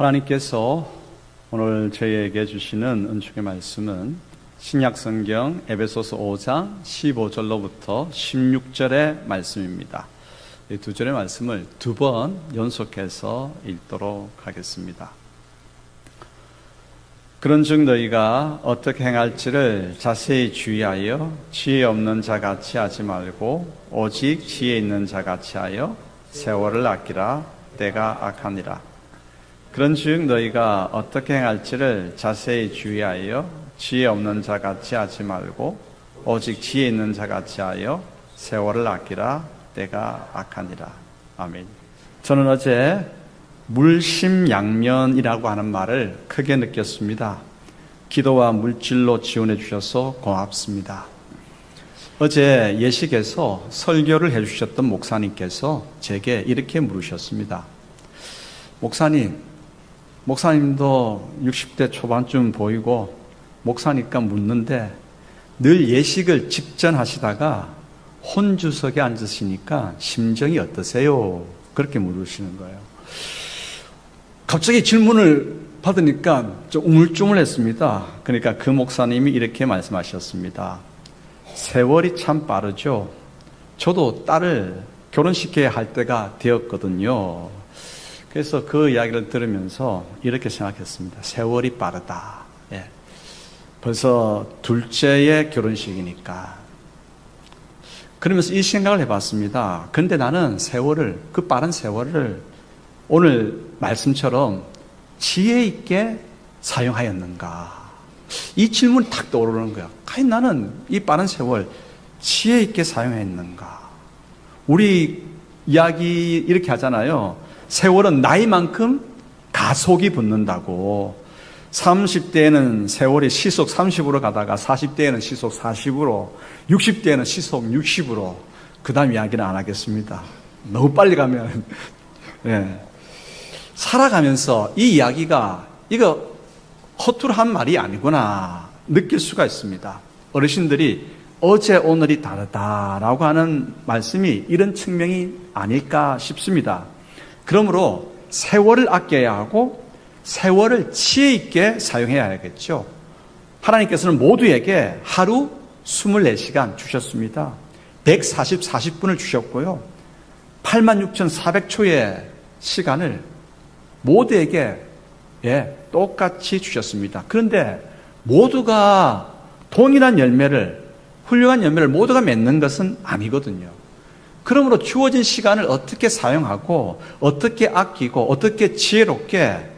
하나님께서 오늘 저희에게 주시는 은총의 말씀은 신약성경 에베소서 5장 15절로부터 16절의 말씀입니다. 이 두 절의 말씀을 두 번 연속해서 읽도록 하겠습니다. 그런즉 너희가 어떻게 행할지를 자세히 주의하여 지혜 없는 자같이 하지 말고 오직 지혜 있는 자같이 하여 세월을 아끼라. 때가 악하니라. 그런즉 너희가 어떻게 행할지를 자세히 주의하여 지혜 없는 자같이 하지 말고 오직 지혜 있는 자같이 하여 세월을 아끼라. 때가 악하니라. 아멘. 저는 어제 물심양면이라고 하는 말을 크게 느꼈습니다. 기도와 물질로 지원해 주셔서 고맙습니다. 어제 예식에서 설교를 해주셨던 목사님께서 제게 이렇게 물으셨습니다. 목사님도 60대 초반쯤 보이고 목사니까 묻는데 늘 예식을 직전하시다가 혼주석에 앉으시니까 심정이 어떠세요? 그렇게 물으시는 거예요. 갑자기 질문을 받으니까 좀 우물쭈물했습니다. 그러니까 그 목사님이 이렇게 말씀하셨습니다. 세월이 참 빠르죠. 저도 딸을 결혼시켜야 할 때가 되었거든요. 그래서 그 이야기를 들으면서 이렇게 생각했습니다. 세월이 빠르다. 예. 벌써 둘째의 결혼식이니까. 그러면서 이 생각을 해봤습니다. 근데 나는 그 빠른 세월을 오늘 말씀처럼 지혜 있게 사용하였는가? 이 질문이 탁 떠오르는 거야. 과연 나는 이 빠른 세월 지혜 있게 사용했는가? 우리 이야기 이렇게 하잖아요. 세월은 나이만큼 가속이 붙는다고. 30대에는 세월이 시속 30으로 가다가 40대에는 시속 40으로, 60대에는 시속 60으로. 그 다음 이야기는 안 하겠습니다. 너무 빨리 가면. 예. 살아가면서 이 이야기가 이거 허투루한 말이 아니구나 느낄 수가 있습니다. 어르신들이 어제 오늘이 다르다라고 하는 말씀이 이런 측면이 아닐까 싶습니다. 그러므로 세월을 아껴야 하고 세월을 지혜 있게 사용해야 하겠죠. 하나님께서는 모두에게 하루 24시간 주셨습니다. 40분을 주셨고요. 86,400초의 시간을 모두에게 똑같이 주셨습니다. 그런데 모두가 동일한 훌륭한 열매를 모두가 맺는 것은 아니거든요. 그러므로 주어진 시간을 어떻게 사용하고 어떻게 아끼고 어떻게 지혜롭게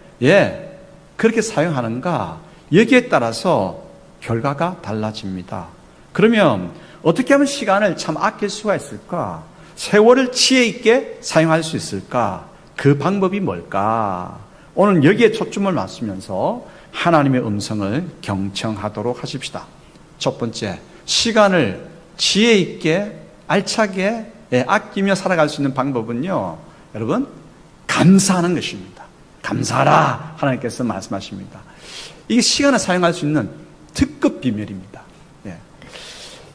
그렇게 사용하는가, 여기에 따라서 결과가 달라집니다. 그러면 어떻게 하면 시간을 참 아낄 수가 있을까? 세월을 지혜 있게 사용할 수 있을까? 그 방법이 뭘까? 오늘 여기에 초점을 맞추면서 하나님의 음성을 경청하도록 하십시다. 첫 번째, 시간을 지혜 있게 알차게 아끼며 살아갈 수 있는 방법은요, 여러분, 감사하는 것입니다. 감사하라 하나님께서 말씀하십니다. 이게 시간을 사용할 수 있는 특급 비밀입니다.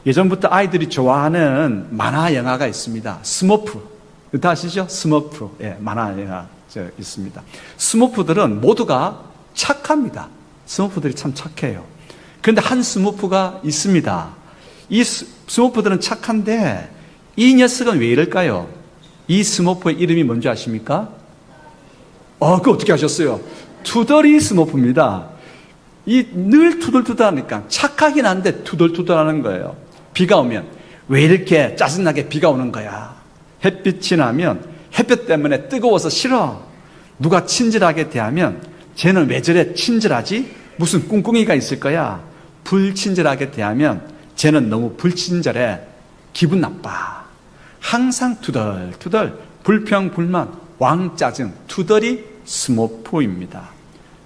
예전부터 아이들이 좋아하는 만화 영화가 있습니다. 스머프. 다 아시죠? 스머프. 만화 영화 있습니다. 스머프들은 모두가 착합니다. 스머프들이 참 착해요. 그런데 한 스머프가 있습니다. 이 스머프들은 착한데 이 녀석은 왜 이럴까요? 이 스머프의 이름이 뭔지 아십니까? 그거 어떻게 아셨어요? 투덜이 스머프입니다. 늘 투덜투덜하니까 착하긴 한데 투덜투덜하는 거예요. 비가 오면 왜 이렇게 짜증나게 비가 오는 거야? 햇빛이 나면 햇볕 때문에 뜨거워서 싫어. 누가 친절하게 대하면 쟤는 왜 저래 친절하지? 무슨 꿍꿍이가 있을 거야? 불친절하게 대하면 쟤는 너무 불친절해. 기분 나빠. 항상 투덜투덜, 불평, 불만, 왕짜증, 투덜이 스머프입니다.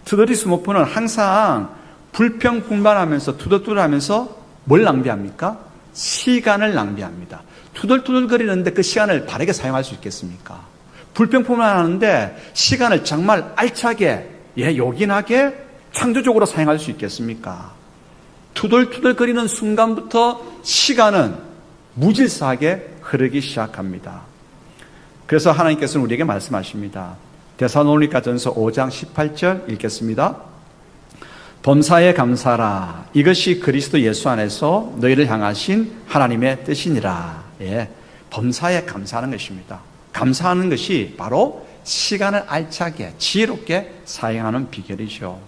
투덜이 스머프는 항상 불평, 불만하면서 투덜투덜하면서 뭘 낭비합니까? 시간을 낭비합니다. 투덜투덜거리는데 그 시간을 바르게 사용할 수 있겠습니까? 불평불만 하는데 시간을 정말 알차게, 요긴하게, 창조적으로 사용할 수 있겠습니까? 투덜투덜거리는 순간부터 시간은 무질서하게 흐르기 시작합니다. 그래서 하나님께서는 우리에게 말씀하십니다. 데살로니가전서 5장 18절 읽겠습니다. 범사에 감사하라. 이것이 그리스도 예수 안에서 너희를 향하신 하나님의 뜻이니라. 예, 범사에 감사하는 것입니다. 감사하는 것이 바로 시간을 알차게 지혜롭게 사용하는 비결이죠.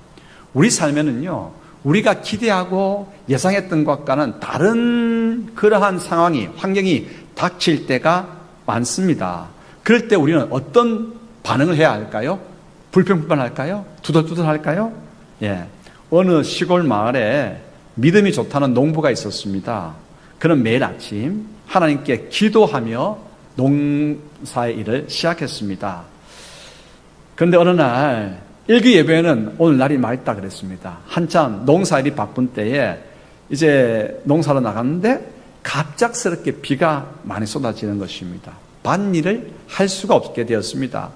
우리 삶에는요, 우리가 기대하고 예상했던 것과는 다른 그러한 상황이, 환경이 닥칠 때가 많습니다. 그럴 때 우리는 어떤 반응을 해야 할까요? 불평불만할까요? 투덜투덜할까요? 예, 어느 시골 마을에 믿음이 좋다는 농부가 있었습니다. 그는 매일 아침 하나님께 기도하며 농사의 일을 시작했습니다. 그런데 어느 날 일기 예배에는 오늘 날이 맑다 그랬습니다. 한참 농사일이 바쁜 때에 이제 농사로 나갔는데 갑작스럽게 비가 많이 쏟아지는 것입니다. 밭일을 할 수가 없게 되었습니다.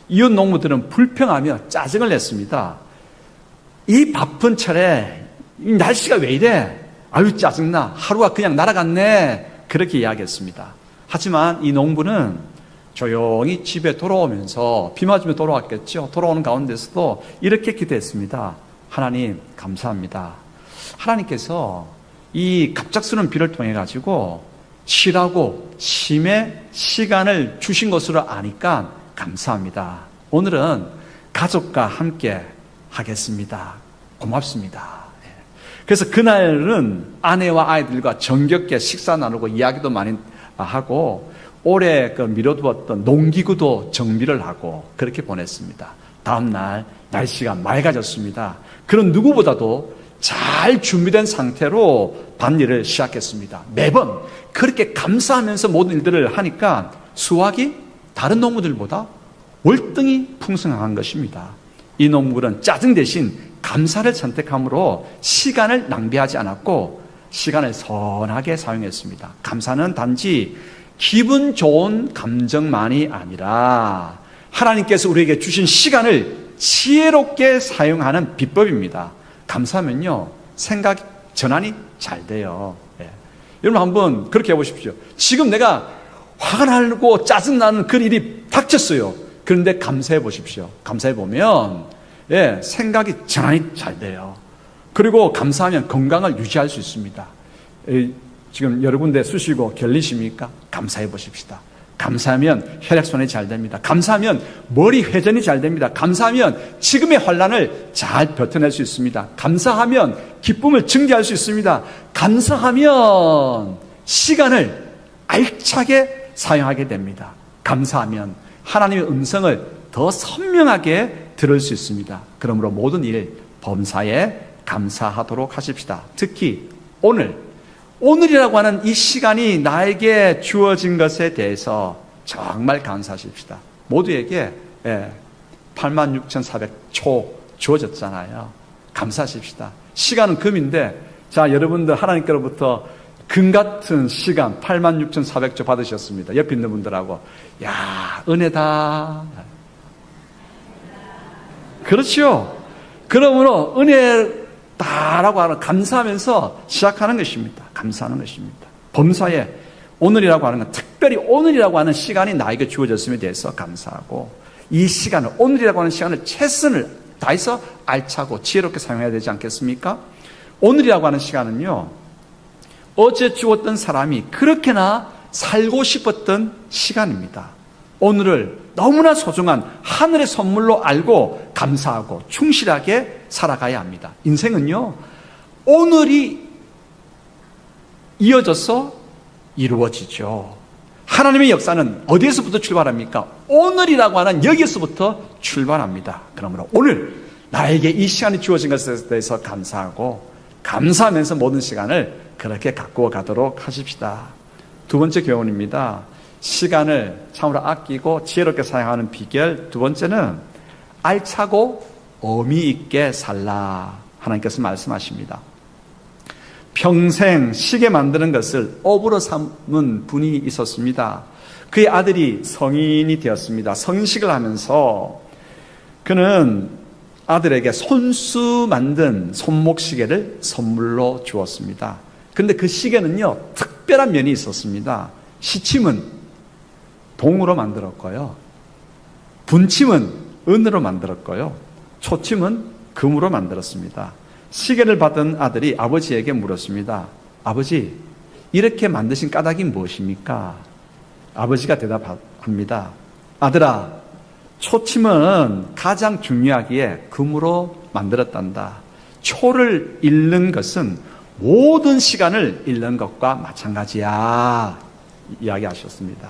이웃 농부들은 불평하며 짜증을 냈습니다. 이 바쁜 철에 이 날씨가 왜 이래? 아유 짜증나. 하루가 그냥 날아갔네. 그렇게 이야기했습니다. 하지만 이 농부는 조용히 집에 돌아오면서 비 맞으며 돌아왔겠죠. 돌아오는 가운데서도 이렇게 기도했습니다. 하나님 감사합니다. 하나님께서 이 갑작스러운 비를 통해 가지고 쉬라고 쉼의 시간을 주신 것으로 아니까 감사합니다. 오늘은 가족과 함께 하겠습니다. 고맙습니다. 그래서 그날은 아내와 아이들과 정겹게 식사 나누고 이야기도 많이 하고 오래 미뤄두었던 농기구도 정비를 하고 그렇게 보냈습니다. 다음 날 날씨가 맑아졌습니다. 그런 누구보다도 잘 준비된 상태로 밭일을 시작했습니다. 매번 그렇게 감사하면서 모든 일들을 하니까 수확이 다른 농부들보다 월등히 풍성한 것입니다. 이 농부는 짜증 대신 감사를 선택함으로 시간을 낭비하지 않았고 시간을 선하게 사용했습니다. 감사는 단지 기분 좋은 감정만이 아니라 하나님께서 우리에게 주신 시간을 지혜롭게 사용하는 비법입니다. 감사하면요, 생각 전환이 잘 돼요. 예. 여러분 한번 그렇게 해보십시오. 지금 내가 화가 나고 짜증나는 그 일이 닥쳤어요. 그런데 감사해 보십시오. 감사해 보면 예, 생각이 전환이 잘 돼요. 그리고 감사하면 건강을 유지할 수 있습니다. 지금 여러 군데 쑤시고 결리십니까? 감사해 보십시다. 감사하면 혈액순환이 잘 됩니다. 감사하면 머리 회전이 잘 됩니다. 감사하면 지금의 환난을 잘 버텨낼 수 있습니다. 감사하면 기쁨을 증대할 수 있습니다. 감사하면 시간을 알차게 사용하게 됩니다. 감사하면 하나님의 음성을 더 선명하게 들을 수 있습니다. 그러므로 모든 일 범사에 감사하도록 하십시다. 특히 오늘이라고 하는 이 시간이 나에게 주어진 것에 대해서 정말 감사하십시다. 모두에게 86,400초 주어졌잖아요. 감사하십시다. 시간은 금인데, 자, 여러분들 하나님께로부터 금 같은 시간 86,400초 받으셨습니다. 옆에 있는 분들하고, 야, 은혜다. 그렇죠? 그러므로 은혜다라고 하는 감사하면서 시작하는 것입니다. 감사하는 것입니다. 범사에 오늘이라고 하는 건 특별히 오늘이라고 하는 시간이 나에게 주어졌음에 대해서 감사하고 이 시간을 오늘이라고 하는 시간을 최선을 다해서 알차고 지혜롭게 사용해야 되지 않겠습니까? 오늘이라고 하는 시간은요, 어제 죽었던 사람이 그렇게나 살고 싶었던 시간입니다. 오늘을 너무나 소중한 하늘의 선물로 알고 감사하고 충실하게 살아가야 합니다. 인생은요, 오늘이 이어져서 이루어지죠. 하나님의 역사는 어디에서부터 출발합니까? 오늘이라고 하는 여기에서부터 출발합니다. 그러므로 오늘 나에게 이 시간이 주어진 것에 대해서 감사하고 감사하면서 모든 시간을 그렇게 갖고 가도록 하십시다. 두 번째 교훈입니다. 시간을 참으로 아끼고 지혜롭게 사용하는 비결. 두 번째는 알차고 의미 있게 살라. 하나님께서 말씀하십니다. 평생 시계 만드는 것을 업으로 삼은 분이 있었습니다. 그의 아들이 성인이 되었습니다. 성인식을 하면서 그는 아들에게 손수 만든 손목시계를 선물로 주었습니다. 그런데 그 시계는요, 특별한 면이 있었습니다. 시침은 동으로 만들었고요, 분침은 은으로 만들었고요. 초침은 금으로 만들었습니다. 시계를 받은 아들이 아버지에게 물었습니다. 아버지, 이렇게 만드신 까닭이 무엇입니까? 아버지가 대답합니다. 아들아, 초침은 가장 중요하기에 금으로 만들었단다. 초를 잃는 것은 모든 시간을 잃는 것과 마찬가지야. 이야기하셨습니다.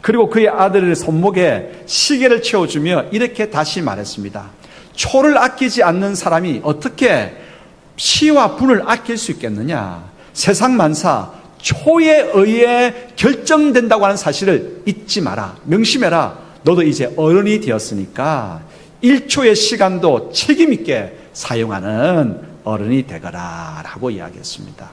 그리고 그의 아들의 손목에 시계를 채워주며 이렇게 다시 말했습니다. 초를 아끼지 않는 사람이 어떻게 시와 분을 아낄 수 있겠느냐? 세상 만사 초에 의해 결정된다고 하는 사실을 잊지 마라. 명심해라. 너도 이제 어른이 되었으니까 1초의 시간도 책임 있게 사용하는 어른이 되거라 라고 이야기했습니다.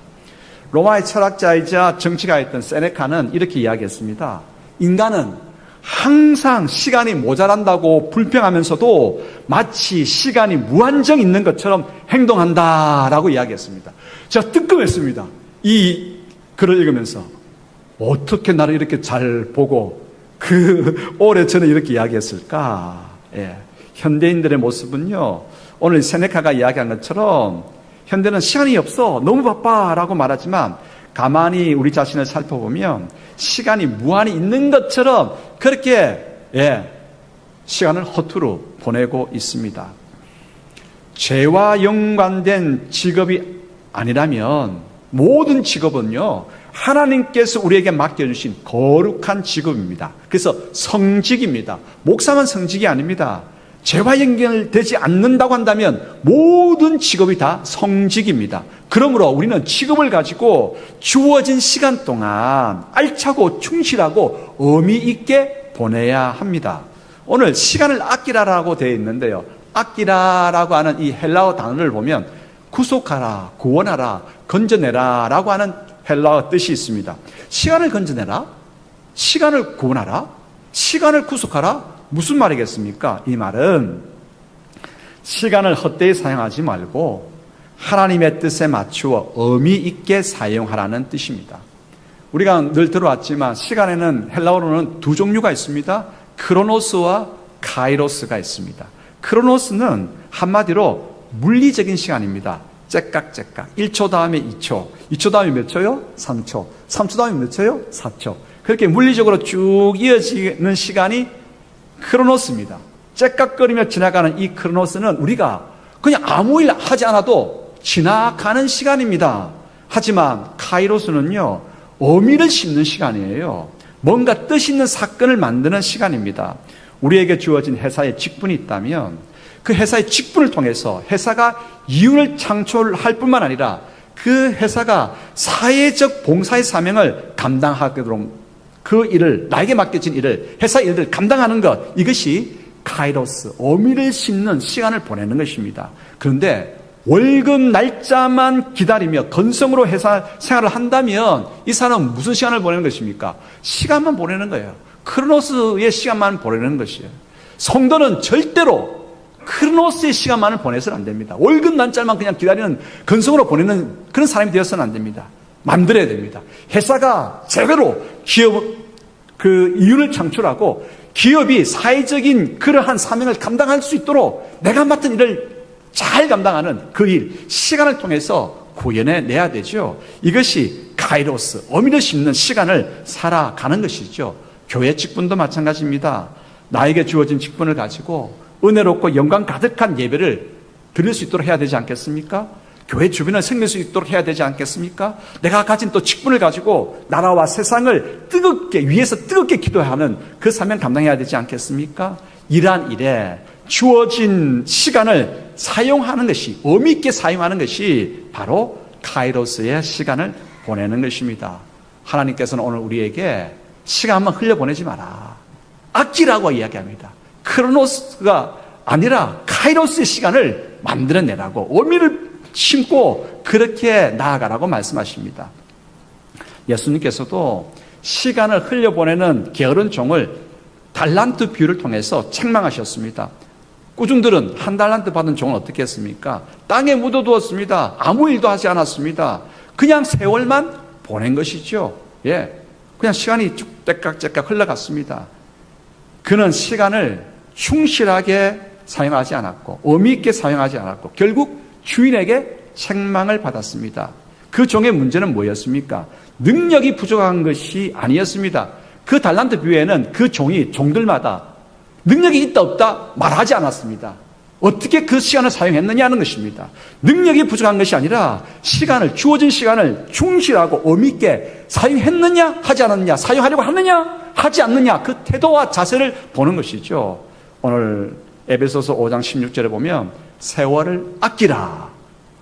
로마의 철학자이자 정치가였던 세네카는 이렇게 이야기했습니다. 인간은 항상 시간이 모자란다고 불평하면서도 마치 시간이 무한정 있는 것처럼 행동한다라고 이야기했습니다. 제가 뜨끔했습니다. 이 글을 읽으면서 어떻게 나를 이렇게 잘 보고 오래 전에 이렇게 이야기했을까? 예. 현대인들의 모습은요, 오늘 세네카가 이야기한 것처럼 현대는 시간이 없어, 너무 바빠 라고 말하지만 가만히 우리 자신을 살펴보면 시간이 무한히 있는 것처럼 그렇게 시간을 허투루 보내고 있습니다. 죄와 연관된 직업이 아니라면 모든 직업은요, 하나님께서 우리에게 맡겨주신 거룩한 직업입니다. 그래서 성직입니다. 목사만 성직이 아닙니다. 죄와 연결되지 않는다고 한다면 모든 직업이 다 성직입니다. 그러므로 우리는 직업을 가지고 주어진 시간 동안 알차고 충실하고 의미 있게 보내야 합니다. 오늘 시간을 아끼라라고 되어 있는데요. 아끼라라고 하는 이 헬라어 단어를 보면 구속하라, 구원하라, 건져내라 라고 하는 헬라어 뜻이 있습니다. 시간을 건져내라? 시간을 구원하라? 시간을 구속하라? 무슨 말이겠습니까? 이 말은 시간을 헛되이 사용하지 말고 하나님의 뜻에 맞추어 의미 있게 사용하라는 뜻입니다. 우리가 늘 들어왔지만 시간에는 헬라어로는 두 종류가 있습니다. 크로노스와 카이로스가 있습니다. 크로노스는 한마디로 물리적인 시간입니다. 째깍째깍. 1초 다음에 2초. 2초 다음에 몇 초요? 3초. 3초 다음에 몇 초요? 4초. 그렇게 물리적으로 쭉 이어지는 시간이 크로노스입니다. 째깍거리며 지나가는 이 크로노스는 우리가 그냥 아무 일 하지 않아도 지나가는 시간입니다. 하지만 카이로스는요, 의미를 심는 시간이에요. 뭔가 뜻 있는 사건을 만드는 시간입니다. 우리에게 주어진 회사에 직분이 있다면 그 회사의 직분을 통해서 회사가 이윤을 창출할 뿐만 아니라 그 회사가 사회적 봉사의 사명을 감당하도록 그 일을, 나에게 맡겨진 일을, 회사 일을 감당하는 것, 이것이 카이로스, 의미를 심는 시간을 보내는 것입니다. 그런데 월급 날짜만 기다리며 건성으로 회사 생활을 한다면 이 사람은 무슨 시간을 보내는 것입니까? 시간만 보내는 거예요. 크로노스의 시간만 보내는 것이에요. 성도는 절대로 크로노스의 시간만을 보내서는 안 됩니다. 월급 날짜만 그냥 기다리는 건성으로 보내는 그런 사람이 되어서는 안 됩니다. 만들어야 됩니다. 회사가 제대로 기업 이윤을 창출하고 기업이 사회적인 그러한 사명을 감당할 수 있도록 내가 맡은 일을 잘 감당하는 그 일, 시간을 통해서 구현해내야 되죠. 이것이 카이로스, 의미를 심는 시간을 살아가는 것이죠. 교회 직분도 마찬가지입니다. 나에게 주어진 직분을 가지고 은혜롭고 영광 가득한 예배를 드릴 수 있도록 해야 되지 않겠습니까? 교회 주변을 생길 수 있도록 해야 되지 않겠습니까? 내가 가진 또 직분을 가지고 나라와 세상을 위해서 뜨겁게 기도하는 그 사명 감당해야 되지 않겠습니까? 이러한 일에 주어진 시간을 사용하는 것이, 의미 있게 사용하는 것이 바로 카이로스의 시간을 보내는 것입니다. 하나님께서는 오늘 우리에게 시간만 흘려보내지 마라, 아끼라고 이야기합니다. 크로노스가 아니라 카이로스의 시간을 만들어내라고, 의미를 심고 그렇게 나아가라고 말씀하십니다. 예수님께서도 시간을 흘려보내는 게으른 종을 달란트 비유를 통해서 책망하셨습니다. 꾸중들은 한 달란트 받은 종은 어떻게 했습니까? 땅에 묻어두었습니다. 아무 일도 하지 않았습니다. 그냥 세월만 보낸 것이죠. 그냥 시간이 쭉 떼깍떼깍 흘러갔습니다. 그는 시간을 충실하게 사용하지 않았고 의미 있게 사용하지 않았고 결국 주인에게 책망을 받았습니다. 그 종의 문제는 뭐였습니까? 능력이 부족한 것이 아니었습니다. 그 달란트 비유에는 그 종이 종들마다 능력이 있다 없다 말하지 않았습니다. 어떻게 그 시간을 사용했느냐는 것입니다. 능력이 부족한 것이 아니라 주어진 시간을 충실하고 의미 있게 사용했느냐 하지 않았느냐, 사용하려고 하느냐 하지 않느냐, 그 태도와 자세를 보는 것이죠. 오늘 에베소서 5장 16절에 보면 세월을 아끼라,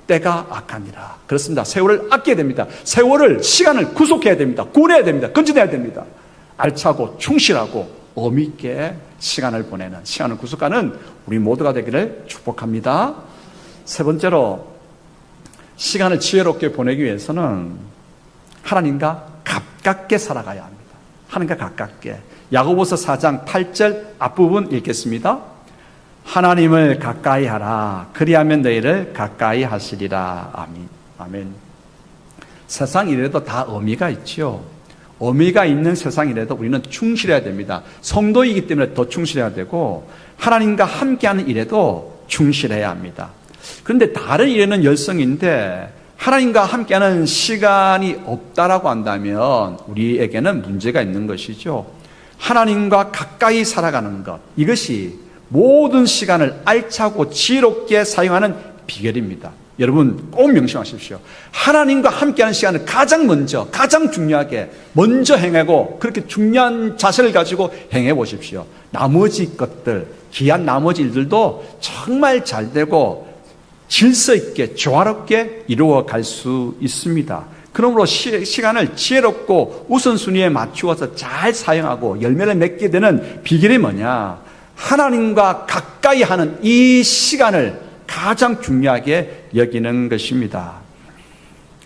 때가 악하니라. 그렇습니다. 세월을 아껴야 됩니다. 시간을 구속해야 됩니다. 구원해야 됩니다. 건져내야 됩니다. 알차고 충실하고 의미 있게 시간을 보내는, 시간을 구속하는 우리 모두가 되기를 축복합니다. 세 번째로, 시간을 지혜롭게 보내기 위해서는 하나님과 가깝게 살아가야 합니다. 하나님과 가깝게. 야고보서 4장 8절 앞부분 읽겠습니다. 하나님을 가까이 하라. 그리하면 너희를 가까이 하시리라. 아멘. 아멘. 세상 일에도 다 의미가 있죠. 의미가 있는 세상이라도 우리는 충실해야 됩니다. 성도이기 때문에 더 충실해야 되고 하나님과 함께하는 일에도 충실해야 합니다. 그런데 다른 일에는 열성인데 하나님과 함께하는 시간이 없다라고 한다면 우리에게는 문제가 있는 것이죠. 하나님과 가까이 살아가는 것, 이것이 모든 시간을 알차고 지혜롭게 사용하는 비결입니다. 여러분 꼭 명심하십시오. 하나님과 함께하는 시간을 가장 먼저, 가장 중요하게 먼저 행하고 그렇게 중요한 자세를 가지고 행해 보십시오. 나머지 것들, 귀한 나머지 일들도 정말 잘 되고 질서 있게 조화롭게 이루어갈 수 있습니다. 그러므로 시간을 지혜롭고 우선순위에 맞추어서 잘 사용하고 열매를 맺게 되는 비결이 뭐냐? 하나님과 가까이 하는 이 시간을 가장 중요하게 여기는 것입니다.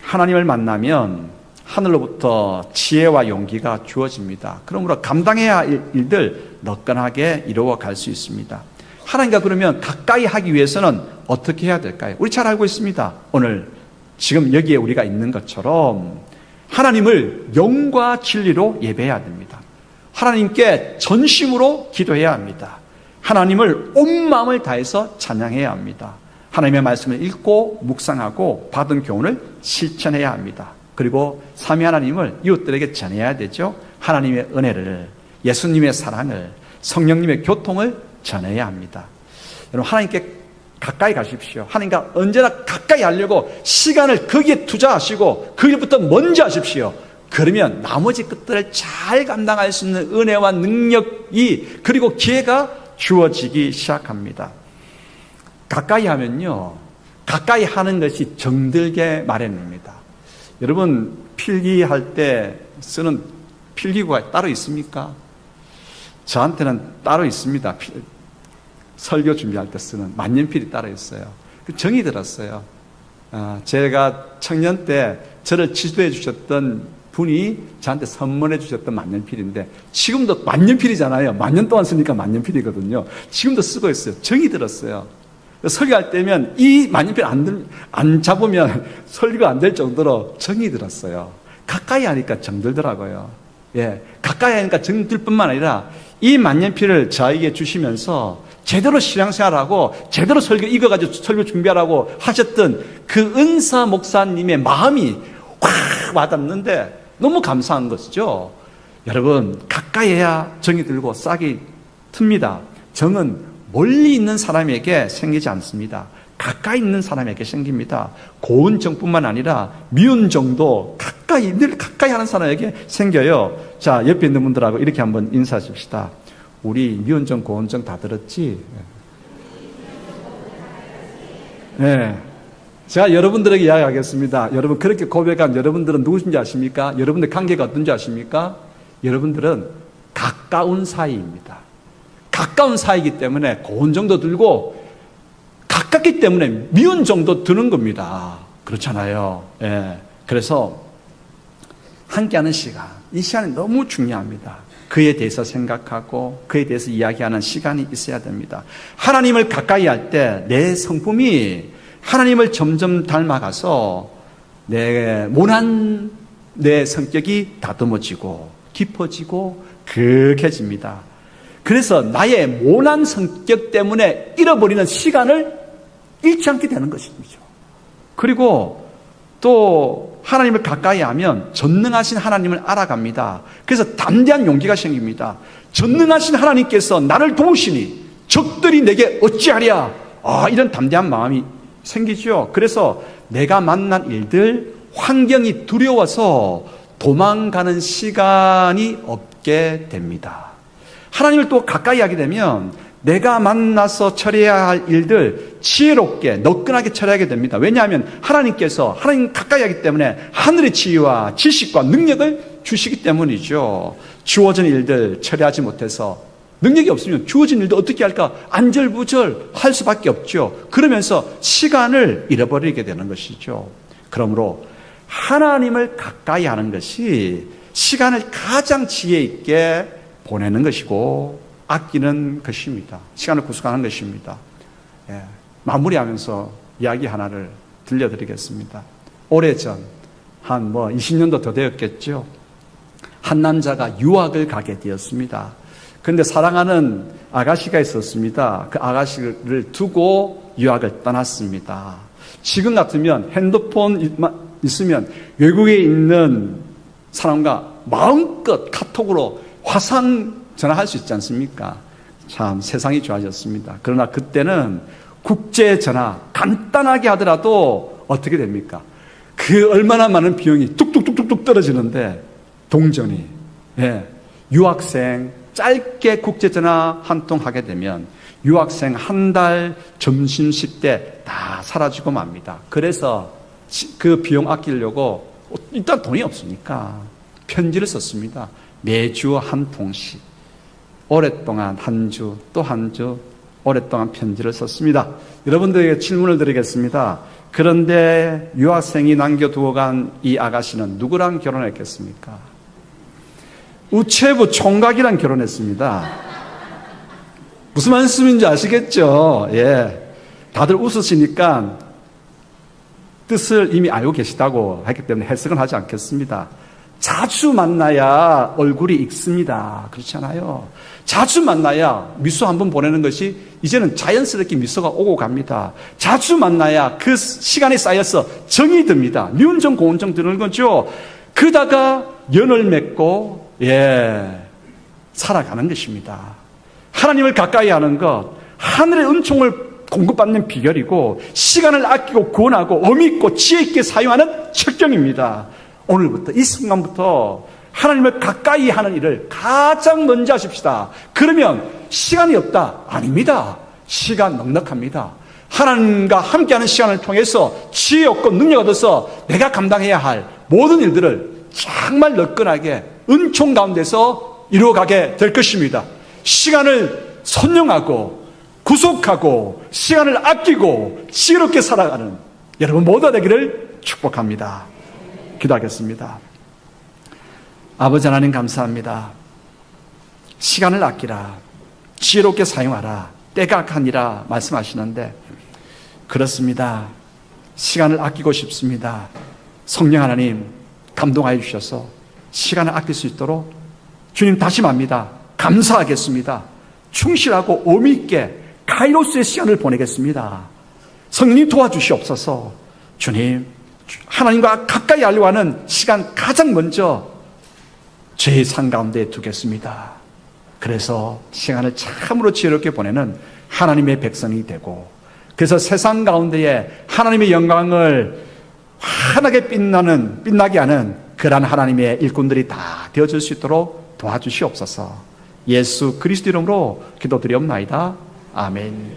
하나님을 만나면 하늘로부터 지혜와 용기가 주어집니다. 그러므로 감당해야 할 일들 너끈하게 이루어갈 수 있습니다. 하나님과 그러면 가까이 하기 위해서는 어떻게 해야 될까요? 우리 잘 알고 있습니다. 오늘 지금 여기에 우리가 있는 것처럼 하나님을 영과 진리로 예배해야 됩니다. 하나님께 전심으로 기도해야 합니다. 하나님을 온 마음을 다해서 찬양해야 합니다. 하나님의 말씀을 읽고 묵상하고 받은 교훈을 실천해야 합니다. 그리고 삼위 하나님을 이웃들에게 전해야 되죠. 하나님의 은혜를, 예수님의 사랑을, 성령님의 교통을 전해야 합니다. 여러분 하나님께 가까이 가십시오. 하나님과 언제나 가까이 하려고 시간을 거기에 투자하시고 그 일부터 먼저 하십시오. 그러면 나머지 것들을 잘 감당할 수 있는 은혜와 능력이 그리고 기회가 주어지기 시작합니다. 가까이 하면요, 가까이 하는 것이 정들게 마련입니다. 여러분 필기할 때 쓰는 필기구가 따로 있습니까? 저한테는 따로 있습니다. 설교 준비할 때 쓰는 만년필이 따로 있어요. 정이 들었어요. 제가 청년 때 저를 지도해 주셨던 분이 저한테 선물해 주셨던 만년필인데 지금도 만년필이잖아요. 만년 동안 쓰니까 만년필이거든요. 지금도 쓰고 있어요. 정이 들었어요. 설교할 때면 이 만년필 안 잡으면 설교가 안 될 정도로 정이 들었어요. 가까이 하니까 정들더라고요. 예, 가까이 하니까 정들 뿐만 아니라 이 만년필을 저에게 주시면서 제대로 신앙생활하고 제대로 설교 읽어가지고 설교 준비하라고 하셨던 그 은사 목사님의 마음이 확 와닿는데 너무 감사한 것이죠. 여러분 가까이 해야 정이 들고 싹이 틉니다. 정은 멀리 있는 사람에게 생기지 않습니다. 가까이 있는 사람에게 생깁니다. 고운 정뿐만 아니라 미운 정도 늘 가까이 하는 사람에게 생겨요. 자, 옆에 있는 분들하고 이렇게 한번 인사하십시다. 우리 미운 정, 고운 정 다 들었지? 네. 제가 여러분들에게 이야기하겠습니다. 여러분 그렇게 고백한 여러분들은 누구신지 아십니까? 여러분들 관계가 어떤지 아십니까? 여러분들은 가까운 사이입니다. 가까운 사이이기 때문에 고운 정도 들고 가깝기 때문에 미운 정도 드는 겁니다. 그렇잖아요. 예. 그래서 함께하는 시간, 이 시간이 너무 중요합니다. 그에 대해서 생각하고 그에 대해서 이야기하는 시간이 있어야 됩니다. 하나님을 가까이 할 때 내 성품이 하나님을 점점 닮아가서 내 모난 내 성격이 다듬어지고 깊어지고 그윽해집니다. 그래서 나의 모난 성격 때문에 잃어버리는 시간을 잃지 않게 되는 것이죠. 그리고 또 하나님을 가까이 하면 전능하신 하나님을 알아갑니다. 그래서 담대한 용기가 생깁니다. 전능하신 하나님께서 나를 도우시니 적들이 내게 어찌하랴. 이런 담대한 마음이 생기죠. 그래서 내가 만난 일들, 환경이 두려워서 도망가는 시간이 없게 됩니다. 하나님을 또 가까이 하게 되면 내가 만나서 처리해야 할 일들 지혜롭게 너끈하게 처리하게 됩니다. 왜냐하면 하나님께서 하나님 가까이 하기 때문에 하늘의 지혜와 지식과 능력을 주시기 때문이죠. 주어진 일들 처리하지 못해서 능력이 없으면 주어진 일도 어떻게 할까? 안절부절 할 수밖에 없죠. 그러면서 시간을 잃어버리게 되는 것이죠. 그러므로 하나님을 가까이 하는 것이 시간을 가장 지혜 있게 보내는 것이고 아끼는 것입니다. 시간을 구속하는 것입니다. 마무리하면서 이야기 하나를 들려드리겠습니다. 오래전 한 20년도 더 되었겠죠. 한 남자가 유학을 가게 되었습니다. 그런데 사랑하는 아가씨가 있었습니다. 그 아가씨를 두고 유학을 떠났습니다. 지금 같으면 핸드폰 있으면 외국에 있는 사람과 마음껏 카톡으로 화상 전화할 수 있지 않습니까? 참 세상이 좋아졌습니다. 그러나 그때는 국제전화 간단하게 하더라도 어떻게 됩니까? 그 얼마나 많은 비용이 뚝뚝뚝뚝 떨어지는데 동전이 유학생 짧게 국제전화 한 통 하게 되면 유학생 한 달 점심식 때 다 사라지고 맙니다. 그래서 그 비용 아끼려고 일단 돈이 없으니까 편지를 썼습니다. 매주 한 통씩 오랫동안 한 주 또 한 주 오랫동안 편지를 썼습니다. 여러분들에게 질문을 드리겠습니다. 그런데 유학생이 남겨두고 간 이 아가씨는 누구랑 결혼했겠습니까? 우체부 총각이랑 결혼했습니다. 무슨 말씀인지 아시겠죠? 다들 웃으시니까 뜻을 이미 알고 계시다고 했기 때문에 해석은 하지 않겠습니다. 자주 만나야 얼굴이 익습니다. 그렇지 않아요? 자주 만나야 미소 한번 보내는 것이 이제는 자연스럽게 미소가 오고 갑니다. 자주 만나야 그 시간이 쌓여서 정이 듭니다. 미운 정 고운 정 드는 거죠. 그러다가 연을 맺고 살아가는 것입니다. 하나님을 가까이 하는 것, 하늘의 은총을 공급받는 비결이고 시간을 아끼고 구원하고 의미 있고 지혜 있게 사용하는 척경입니다. 오늘부터 이 순간부터 하나님을 가까이 하는 일을 가장 먼저 하십시다. 그러면 시간이 없다? 아닙니다. 시간 넉넉합니다. 하나님과 함께하는 시간을 통해서 지혜 얻고 능력 얻어서 내가 감당해야 할 모든 일들을 정말 너끈하게 은총 가운데서 이루어가게 될 것입니다. 시간을 선용하고 구속하고 시간을 아끼고 지혜롭게 살아가는 여러분 모두가 되기를 축복합니다. 기도하겠습니다. 아버지 하나님 감사합니다. 시간을 아끼라, 지혜롭게 사용하라, 때가 악하니라 말씀하시는데 그렇습니다. 시간을 아끼고 싶습니다. 성령 하나님 감동하여 주셔서 시간을 아낄 수 있도록 주님 다짐합니다. 감사하겠습니다. 충실하고 의미 있게 카이로스의 시간을 보내겠습니다. 성령님 도와주시옵소서. 주님, 하나님과 가까이 하려고 하는 시간 가장 먼저 제 삶 가운데 두겠습니다. 그래서 시간을 참으로 지혜롭게 보내는 하나님의 백성이 되고 그래서 세상 가운데에 하나님의 영광을 환하게 빛나게 하는 그러한 하나님의 일꾼들이 다 되어줄 수 있도록 도와주시옵소서. 예수 그리스도 이름으로 기도드리옵나이다. 아멘.